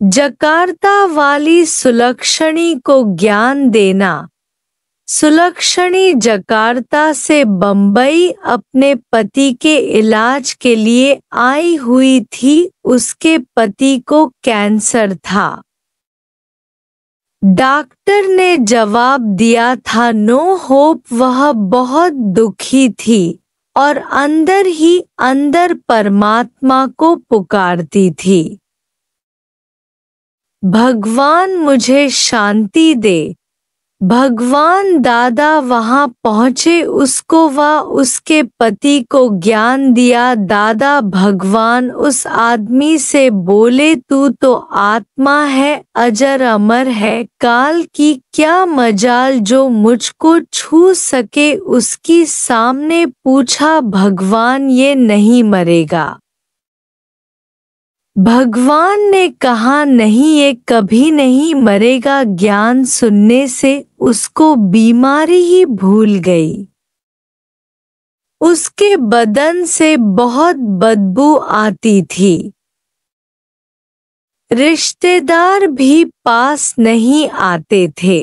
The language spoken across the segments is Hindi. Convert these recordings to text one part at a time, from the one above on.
जकार्ता वाली सुलक्षणी को ज्ञान देना। सुलक्षणी जकार्ता से बम्बई अपने पति के इलाज के लिए आई हुई थी। उसके पति को कैंसर था। डॉक्टर ने जवाब दिया था नो होप। वह बहुत दुखी थी और अंदर ही अंदर परमात्मा को पुकारती थी, भगवान मुझे शांति दे। भगवान दादा वहां पहुंचे, उसको व उसके पति को ज्ञान दिया। दादा भगवान उस आदमी से बोले तू तो आत्मा है, अजर अमर है, काल की क्या मजाल जो मुझको छू सके। उसकी सामने पूछा भगवान ये नहीं मरेगा। भगवान ने कहा नहीं ये कभी नहीं मरेगा। ज्ञान सुनने से उसको बीमारी ही भूल गई। उसके बदन से बहुत बदबू आती थी। रिश्तेदार भी पास नहीं आते थे,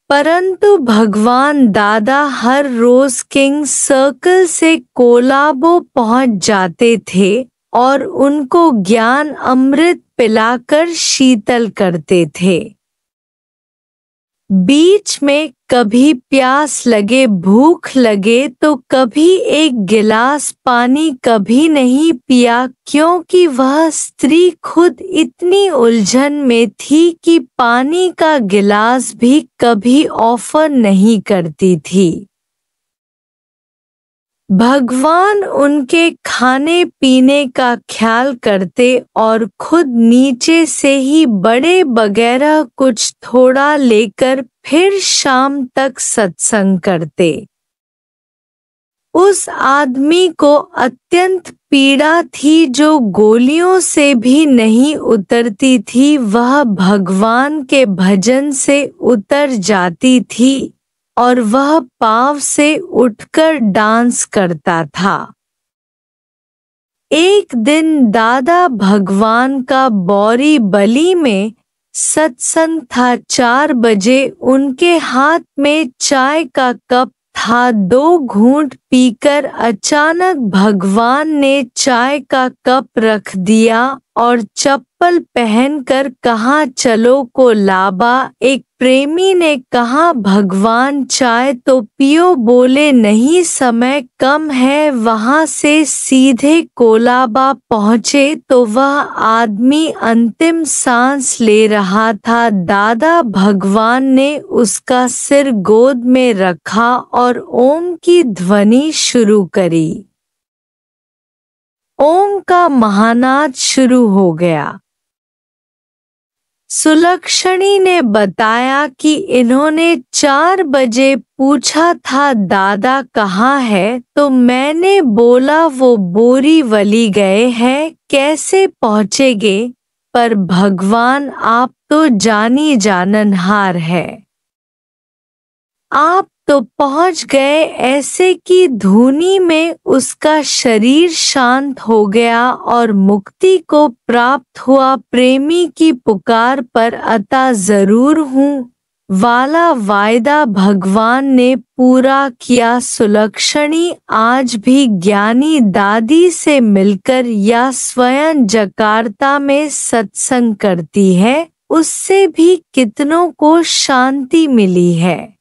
परंतु भगवान दादा हर रोज किंग सर्कल से कोलाबो पहुंच जाते थे और उनको ज्ञान अमृत पिलाकर शीतल करते थे। बीच में कभी प्यास लगे, भूख लगे तो कभी एक गिलास पानी कभी नहीं पिया, क्योंकि वह स्त्री खुद इतनी उलझन में थी कि पानी का गिलास भी कभी ऑफर नहीं करती थी। भगवान उनके खाने पीने का ख्याल करते और खुद नीचे से ही बड़े वगैरह कुछ थोड़ा लेकर फिर शाम तक सत्संग करते। उस आदमी को अत्यंत पीड़ा थी जो गोलियों से भी नहीं उतरती थी। वह भगवान के भजन से उतर जाती थी और वह पाँव से उठकर डांस करता था। एक दिन दादा भगवान का बौरी बली में सत्संग था। 4 बजे उनके हाथ में चाय का कप था। 2 घूंट पीकर अचानक भगवान ने चाय का कप रख दिया और चप्पल पहनकर कहा चलो कोलाबा। एक प्रेमी ने कहा भगवान चाय तो पियो। बोले नहीं समय कम है। वहां से सीधे कोलाबा पहुंचे तो वह आदमी अंतिम सांस ले रहा था। दादा भगवान ने उसका सिर गोद में रखा और ओम की ध्वनि शुरू करी। ओम का महानाद शुरू हो गया। सुलक्षणी ने बताया कि इन्होंने 4 बजे पूछा था दादा कहाँ है, तो मैंने बोला वो बोरीवली गए हैं, कैसे पहुँचेंगे, पर भगवान आप तो जानी जाननहार है, आप तो पहुंच गए। ऐसे की धुनी में उसका शरीर शांत हो गया और मुक्ति को प्राप्त हुआ। प्रेमी की पुकार पर अता जरूर हूँ वाला वायदा भगवान ने पूरा किया। सुलक्षणी आज भी ज्ञानी दादी से मिलकर या स्वयं जकार्ता में सत्संग करती है। उससे भी कितनों को शांति मिली है।